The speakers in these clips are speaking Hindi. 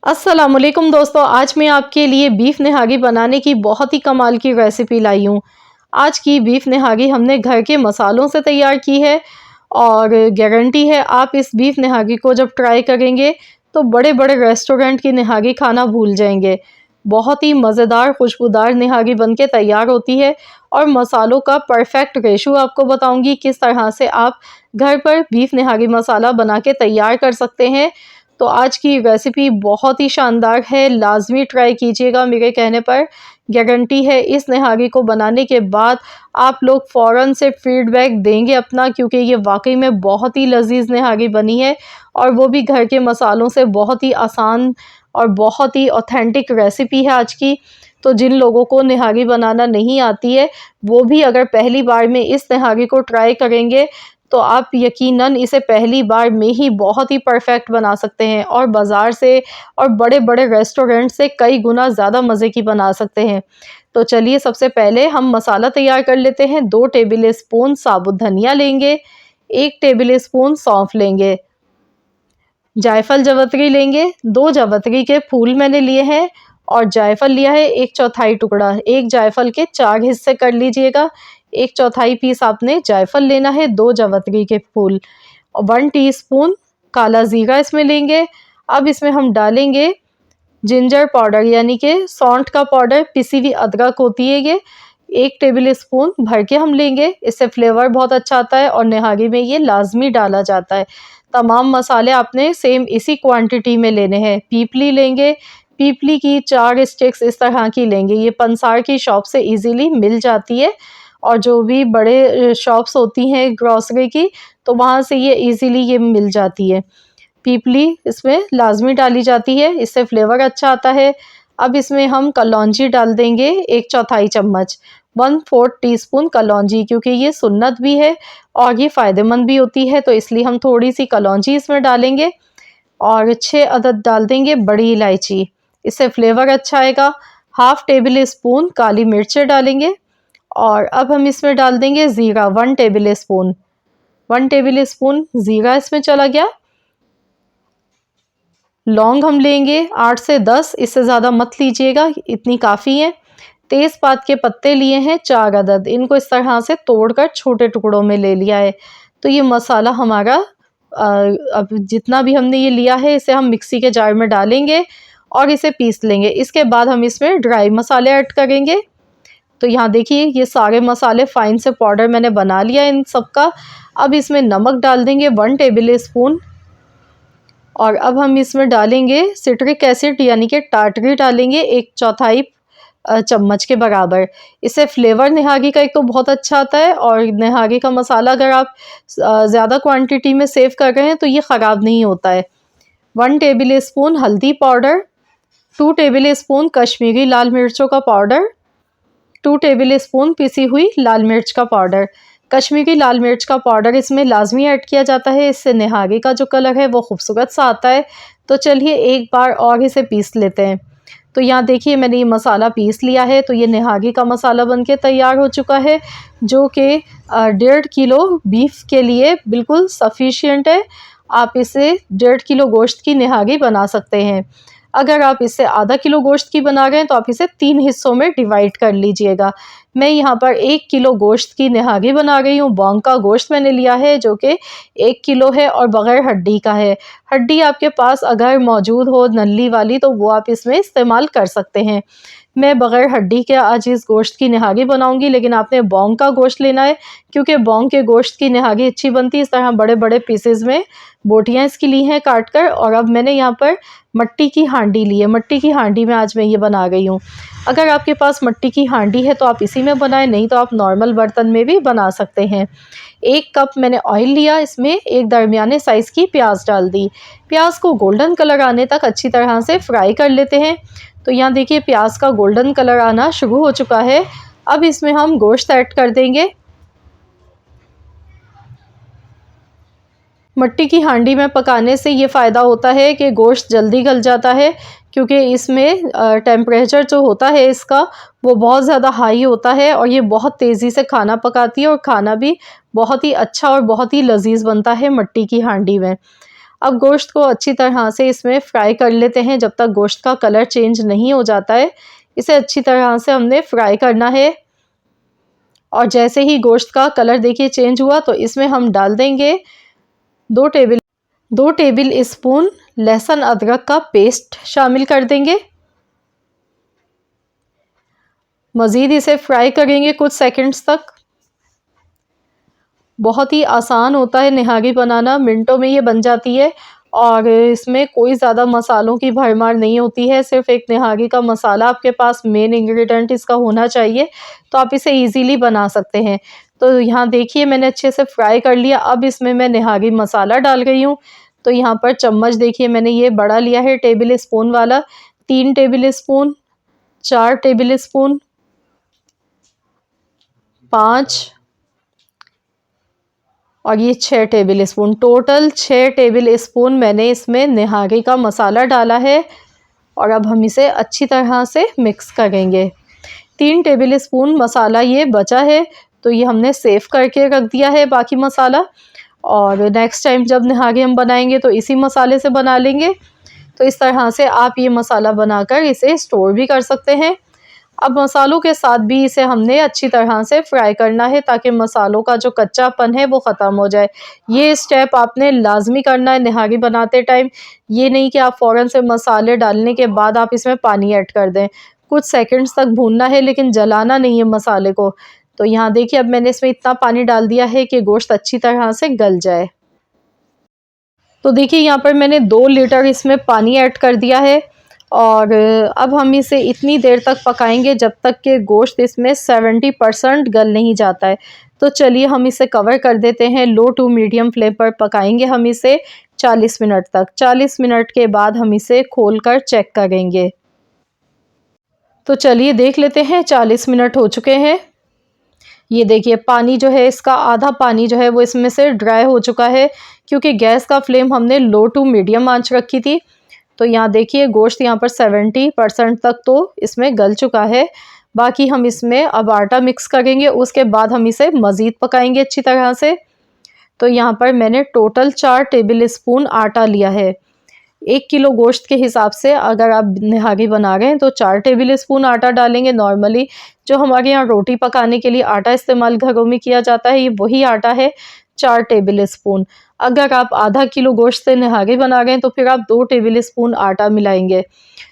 अस्सलामुअलैकुम दोस्तों, आज मैं आपके लिए बीफ निहारी बनाने की बहुत ही कमाल की रेसिपी लाई हूँ। आज की बीफ निहारी हमने घर के मसालों से तैयार की है और गारंटी है आप इस बीफ निहारी को जब ट्राई करेंगे तो बड़े-बड़े रेस्टोरेंट की निहारी खाना भूल जाएंगे। बहुत ही मज़ेदार खुशबूदार निहारी बनके तैयार होती है और मसालों का परफेक्ट रेशो आपको बताऊंगी किस तरह से आप घर पर बीफ निहारी मसाला बना के तैयार कर सकते हैं। तो आज की रेसिपी बहुत ही शानदार है, लाज़मी ट्राई कीजिएगा मेरे कहने पर। गारंटी है इस निहारी को बनाने के बाद आप लोग फ़ौरन से फीडबैक देंगे अपना, क्योंकि ये वाक़ई में बहुत ही लज़ीज़ निहारी बनी है और वो भी घर के मसालों से। बहुत ही आसान और बहुत ही ऑथेंटिक रेसिपी है आज की। तो जिन लोगों को निहारी बनाना नहीं आती है, वो भी अगर पहली बार में इस निहारी को ट्राई करेंगे तो आप यकीनन इसे पहली बार में ही बहुत ही परफेक्ट बना सकते हैं और बाज़ार से और बड़े-बड़े रेस्टोरेंट से कई गुना ज़्यादा मज़े की बना सकते हैं। तो चलिए सबसे पहले हम मसाला तैयार कर लेते हैं। 2 टेबल स्पून साबुत धनिया लेंगे, 1 टेबल स्पून सौंफ लेंगे, जायफल जावित्री लेंगे, 2 जावित्री के फूल मैंने लिए हैं और जायफल लिया है 1/4 टुकड़ा। एक जायफल के 4 हिस्से कर लीजिएगा। 1/4 पीस आपने जायफल लेना है, 2 जावित्री के फूल और 1 टीस्पून काला ज़ीरा इसमें लेंगे। अब इसमें हम डालेंगे जिंजर पाउडर यानी कि सौंठ का पाउडर, पिसी हुई अदरक होती है ये, 1 टेबल स्पून भर के हम लेंगे। इससे फ्लेवर बहुत अच्छा आता है और निहारी में ये लाजमी डाला जाता है। तमाम मसाले आपने सेम इसी क्वांटिटी में लेने हैं। पीपली लेंगे, पीपली की 4 स्टिक्स इस तरह की लेंगे। ये पंसार की शॉप से इजीली मिल जाती है और जो भी बड़े शॉप्स होती हैं ग्रॉसरी की, तो वहाँ से ये इजीली ये मिल जाती है। पीपली इसमें लाजमी डाली जाती है, इससे फ्लेवर अच्छा आता है। अब इसमें हम कलौंजी डाल देंगे 1/4 चम्मच, 1/4 टीस्पून कलौंजी, क्योंकि ये सुन्नत भी है और ये फ़ायदेमंद भी होती है, तो इसलिए हम थोड़ी सी कलौंजी इसमें डालेंगे। और 6 अदद डाल देंगे बड़ी इलायची, इससे फ्लेवर अच्छा आएगा। हाफ़ टेबल स्पून काली मिर्चें डालेंगे और अब हम इसमें डाल देंगे ज़ीरा, 1 टेबल स्पून। 1 टेबल स्पून ज़ीरा इसमें चला गया। लौंग हम लेंगे 8 से 10, इससे ज़्यादा मत लीजिएगा, इतनी काफ़ी है। तेज़पात के पत्ते लिए हैं 4 अदद, इनको इस तरह से तोड़कर छोटे टुकड़ों में ले लिया है। तो ये मसाला हमारा अब जितना भी हमने ये लिया है इसे हम मिक्सी के जार में डालेंगे और इसे पीस लेंगे। इसके बाद हम इसमें ड्राई मसाले ऐड करेंगे। तो यहाँ देखिए ये सारे मसाले फ़ाइन से पाउडर मैंने बना लिया इन सब का। अब इसमें नमक डाल देंगे 1 टेबल स्पून और अब हम इसमें डालेंगे सिट्रिक एसिड यानी कि टाटरी डालेंगे 1/4 चम्मच के बराबर। इससे फ्लेवर निहारी का एक तो बहुत अच्छा आता है और निहारी का मसाला अगर आप ज़्यादा क्वांटिटी में सेव कर रहे हैं तो ये ख़राब नहीं होता है। 1 टेबल स्पून हल्दी पाउडर, 2 टेबल स्पून कश्मीरी लाल मिर्चों का पाउडर, 2 टेबल स्पून पिसी हुई लाल मिर्च का पाउडर। कश्मीरी लाल मिर्च का पाउडर इसमें लाजमी ऐड किया जाता है, इससे निहारी का जो कलर है वो खूबसूरत सा आता है। तो चलिए एक बार और इसे पीस लेते हैं। तो यहाँ देखिए मैंने ये मसाला पीस लिया है, तो ये निहारी का मसाला बनके तैयार हो चुका है, जो कि 1.5 किलो बीफ के लिए बिल्कुल सफिशिएंट है। आप इसे 1.5 किलो गोश्त की निहारी बना सकते हैं। अगर आप इससे आधा किलो गोश्त की बना रहे हैं तो आप इसे 3 हिस्सों में डिवाइड कर लीजिएगा। मैं यहाँ पर 1 किलो गोश्त की निहारी बना रही हूँ। बॉन्ग का गोश्त मैंने लिया है जो कि 1 किलो है और बग़ैर हड्डी का है। हड्डी आपके पास अगर मौजूद हो नल्ली वाली तो वो आप इसमें इस्तेमाल कर सकते हैं। मैं बग़ैर हड्डी के आज इस गोश्त की निहारी बनाऊंगी, लेकिन आपने बॉन्ग का गोश्त लेना है, क्योंकि बॉन्ग के गोश्त की निहारी अच्छी बनती है। इस तरह बड़े-बड़े पीसेस में बोटियाँ इसकी ली हैं काट कर। और अब मैंने यहाँ पर मट्टी की हांडी ली है, मट्टी की हांडी में आज मैं ये बना रही हूँ। अगर आपके पास मट्टी की हांडी है तो आप इसी में बनाएं, नहीं तो आप नॉर्मल बर्तन में भी बना सकते हैं। 1 कप मैंने ऑयल लिया, इसमें एक दरमियाने साइज़ की प्याज डाल दी। प्याज को गोल्डन कलर आने तक अच्छी तरह से फ्राई कर लेते हैं। तो यहाँ देखिए प्याज का गोल्डन कलर आना शुरू हो चुका है। अब इसमें हम गोश्त ऐड कर देंगे। मट्टी की हांडी में पकाने से ये फ़ायदा होता है कि गोश्त जल्दी गल जाता है, क्योंकि इसमें टेम्परेचर जो होता है इसका वो बहुत ज़्यादा हाई होता है और ये बहुत तेज़ी से खाना पकाती है और खाना भी बहुत ही अच्छा और बहुत ही लजीज बनता है मट्टी की हांडी में। अब गोश्त को अच्छी तरह से इसमें फ्राई कर लेते हैं जब तक गोश्त का कलर चेंज नहीं हो जाता है। इसे अच्छी तरह से हमने फ्राई करना है और जैसे ही गोश्त का कलर देखिए चेंज हुआ तो इसमें हम डाल देंगे 2 टेबल स्पून लहसुन अदरक का पेस्ट शामिल कर देंगे। मज़ीद इसे फ्राई करेंगे कुछ सेकंड्स तक। बहुत ही आसान होता है निहारी बनाना, मिनटों में ये बन जाती है और इसमें कोई ज़्यादा मसालों की भरमार नहीं होती है। सिर्फ एक निहारी का मसाला आपके पास मेन इंग्रेडिएंट इसका होना चाहिए, तो आप इसे इजीली बना सकते हैं। तो यहाँ देखिए मैंने अच्छे से फ्राई कर लिया। अब इसमें मैं निहारी मसाला डाल रही हूँ। तो यहाँ पर चम्मच देखिए मैंने ये बड़ा लिया है टेबल स्पून वाला, 3 टेबल स्पून, 4 टेबल स्पून, 5 और ये 6 table spoon, total 6 table spoon मैंने इसमें निहारी का मसाला डाला है। और अब हम इसे अच्छी तरह से मिक्स करेंगे। 3 टेबल स्पून मसाला ये बचा है, तो ये हमने सेव करके रख दिया है बाकी मसाला। और नेक्स्ट टाइम जब निहारी हम बनाएंगे तो इसी मसाले से बना लेंगे। तो इस तरह से आप ये मसाला बनाकर इसे स्टोर भी कर सकते हैं। अब मसालों के साथ भी इसे हमने अच्छी तरह से फ्राई करना है ताकि मसालों का जो कच्चापन है वो ख़त्म हो जाए। ये स्टेप आपने लाजमी करना है निहारी बनाते टाइम। ये नहीं कि आप फ़ौरन से मसाले डालने के बाद आप इसमें पानी ऐड कर दें। कुछ सेकंड्स तक भूनना है लेकिन जलाना नहीं है मसाले को। तो यहाँ देखिए अब मैंने इसमें इतना पानी डाल दिया है कि गोश्त अच्छी तरह से गल जाए। तो देखिए यहाँ पर मैंने 2 लीटर इसमें पानी ऐड कर दिया है और अब हम इसे इतनी देर तक पकाएंगे जब तक कि गोश्त इसमें 70% गल नहीं जाता है। तो चलिए हम इसे कवर कर देते हैं। लो टू मीडियम फ्लेम पर पकाएंगे हम इसे 40 मिनट तक। 40 मिनट के बाद हम इसे खोलकर चेक करेंगे। तो चलिए देख लेते हैं, 40 मिनट हो चुके हैं। ये देखिए पानी जो है इसका आधा पानी जो है वो इसमें से ड्राई हो चुका है, क्योंकि गैस का फ्लेम हमने लो टू मीडियम आंच रखी थी। तो यहाँ देखिए गोश्त यहाँ पर 70% तक तो इसमें गल चुका है। बाकी हम इसमें अब आटा मिक्स करेंगे, उसके बाद हम इसे मज़ीद पकाएंगे अच्छी तरह से। तो यहाँ पर मैंने टोटल 4 टेबल स्पून आटा लिया है। 1 किलो गोश्त के हिसाब से अगर आप निहारी बना रहे हैं तो 4 टेबल स्पून आटा डालेंगे। नॉर्मली जो हमारे यहाँ रोटी पकाने के लिए आटा इस्तेमाल घरों में किया जाता है, ये वही आटा है, 4 टेबल स्पून। अगर आप आधा किलो गोश्त से निहारी बना रहे हैं तो फिर आप 2 टेबल स्पून आटा मिलाएंगे।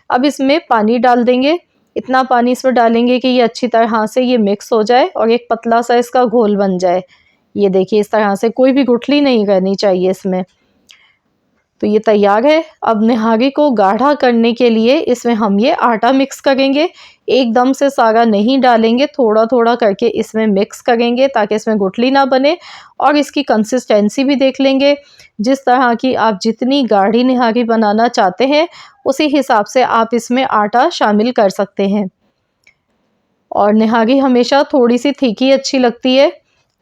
अब इसमें पानी डाल देंगे। इतना पानी इसमें डालेंगे कि ये अच्छी तरह से ये मिक्स हो जाए और एक पतला सा इसका घोल बन जाए। ये देखिए इस तरह से, कोई भी गुठली नहीं रहनी चाहिए इसमें। तो ये तैयार है। अब निहारी को गाढ़ा करने के लिए इसमें हम ये आटा मिक्स करेंगे। एकदम से सारा नहीं डालेंगे, थोड़ा थोड़ा करके इसमें मिक्स करेंगे ताकि इसमें गुठली ना बने। और इसकी कंसिस्टेंसी भी देख लेंगे, जिस तरह की आप जितनी गाढ़ी निहारी बनाना चाहते हैं उसी हिसाब से आप इसमें आटा शामिल कर सकते हैं। और निहारी हमेशा थोड़ी सी थिकी अच्छी लगती है,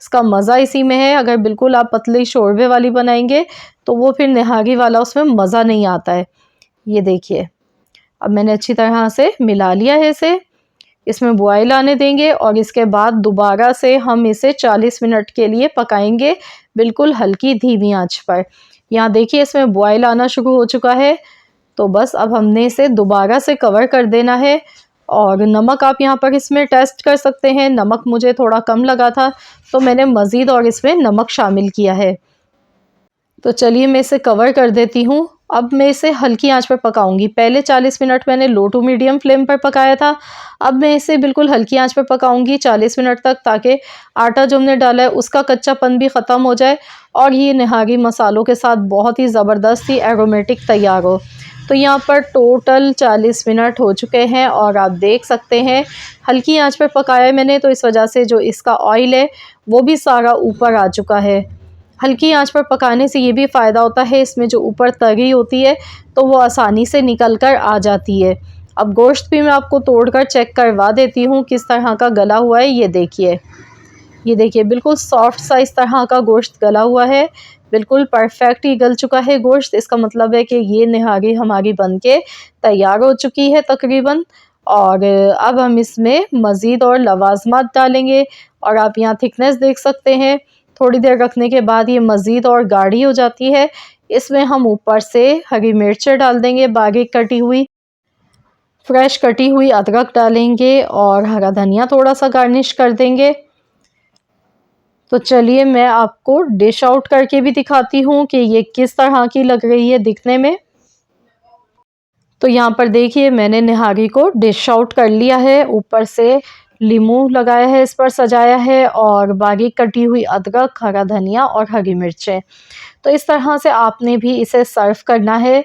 इसका मज़ा इसी में है। अगर बिल्कुल आप पतली शोरबे वाली बनाएंगे तो वो फिर निहारी वाला उसमें मज़ा नहीं आता है। ये देखिए अब मैंने अच्छी तरह से मिला लिया है इसे। इसमें बॉयल आने देंगे और इसके बाद दोबारा से हम इसे 40 मिनट के लिए पकाएंगे, बिल्कुल हल्की धीमी आंच पर। यहाँ देखिए इसमें बॉयल आना शुरू हो चुका है। तो बस अब हमने इसे दोबारा से कवर कर देना है। और नमक आप यहाँ पर इसमें टेस्ट कर सकते हैं। नमक मुझे थोड़ा कम लगा था तो मैंने मज़ीद और इसमें नमक शामिल किया है। तो चलिए मैं इसे कवर कर देती हूँ। अब मैं इसे हल्की आंच पर पकाऊंगी। पहले 40 मिनट मैंने लो टू मीडियम फ्लेम पर पकाया था। अब मैं इसे बिल्कुल हल्की आंच पर पकाऊंगी 40 मिनट तक, ताकि आटा जो हमने डाला है उसका कच्चापन भी ख़त्म हो जाए और ये निहारी मसालों के साथ बहुत ही ज़बरदस्त ही एरोमेटिक तैयार हो। तो यहाँ पर टोटल 40 मिनट हो चुके हैं और आप देख सकते हैं हल्की आंच पर पकाया है मैंने, तो इस वजह से जो इसका ऑयल है वो भी सारा ऊपर आ चुका है। हल्की आंच पर पकाने से ये भी फ़ायदा होता है, इसमें जो ऊपर तरी होती है तो वो आसानी से निकल कर आ जाती है। अब गोश्त भी मैं आपको तोड़कर चेक करवा देती हूँ किस तरह का गला हुआ है। ये देखिए बिल्कुल सॉफ्ट सा इस तरह का गोश्त गला हुआ है, बिल्कुल परफेक्ट ही गल चुका है गोश्त। इसका मतलब है कि ये निहारी हमारी बनके तैयार हो चुकी है तकरीबन। और अब हम इसमें मज़ीद और लवाजमात डालेंगे और आप यहाँ थिकनेस देख सकते हैं। थोड़ी देर रखने के बाद ये मज़ीद और गाढ़ी हो जाती है। इसमें हम ऊपर से हरी मिर्च डाल देंगे बारीक कटी हुई, फ्रेश कटी हुई अदरक डालेंगे और हरा धनिया थोड़ा सा गार्निश कर देंगे। तो चलिए मैं आपको डिश आउट करके भी दिखाती हूँ कि ये किस तरह की लग रही है दिखने में। तो यहाँ पर देखिए मैंने निहारी को डिश आउट कर लिया है, ऊपर से लीमू लगाया है, इस पर सजाया है और बारीक कटी हुई अदरक, हरा धनिया और हरी मिर्चें। तो इस तरह से आपने भी इसे सर्व करना है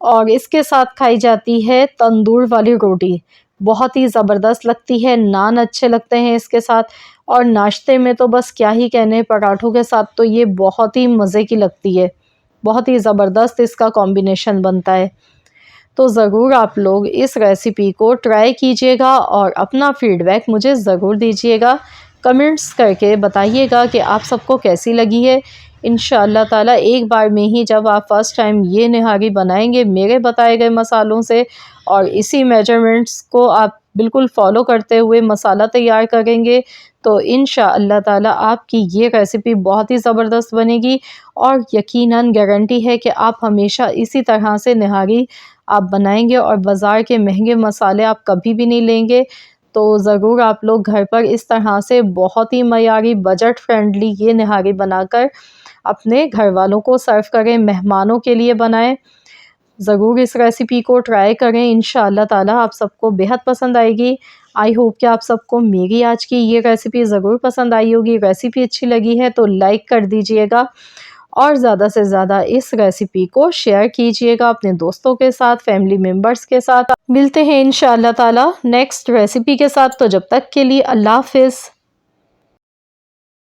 और इसके साथ खाई जाती है तंदूर वाली रोटी, बहुत ही ज़बरदस्त लगती है। नान अच्छे लगते हैं इसके साथ और नाश्ते में तो बस क्या ही कहने, पराठों के साथ तो ये बहुत ही मज़े की लगती है, बहुत ही ज़बरदस्त इसका कॉम्बिनेशन बनता है। तो ज़रूर आप लोग इस रेसिपी को ट्राई कीजिएगा और अपना फीडबैक मुझे ज़रूर दीजिएगा, कमेंट्स करके बताइएगा कि आप सबको कैसी लगी है। इंशाअल्लाह ताला एक बार में ही जब आप फ़र्स्ट टाइम ये निहारी बनाएंगे मेरे बताए गए मसालों से और इसी मेजरमेंट्स को आप बिल्कुल फॉलो करते हुए मसाला तैयार करेंगे, तो इंशाअल्लाह ताला आपकी ये रेसिपी बहुत ही ज़बरदस्त बनेगी और यकीनन गारंटी है कि आप हमेशा इसी तरह से निहारी आप बनाएंगे और बाज़ार के महंगे मसाले आप कभी भी नहीं लेंगे। तो ज़रूर आप लोग घर पर इस तरह से बहुत ही मयारी बजट फ्रेंडली ये निहारी बनाकर अपने घर वालों को सर्व करें, मेहमानों के लिए बनाएं। ज़रूर इस रेसिपी को ट्राई करें, इंशाअल्लाह ताला आप सबको बेहद पसंद आएगी। आई होप कि आप सबको मेरी आज की ये रेसिपी ज़रूर पसंद आई होगी। रेसिपी अच्छी लगी है तो लाइक कर दीजिएगा और ज़्यादा से ज़्यादा इस रेसिपी को शेयर कीजिएगा अपने दोस्तों के साथ, फैमिली मेम्बर्स के साथ। मिलते हैं इंशाअल्लाह ताला नेक्स्ट रेसिपी के साथ, तो जब तक के लिए अल्लाह हाफ़िज़।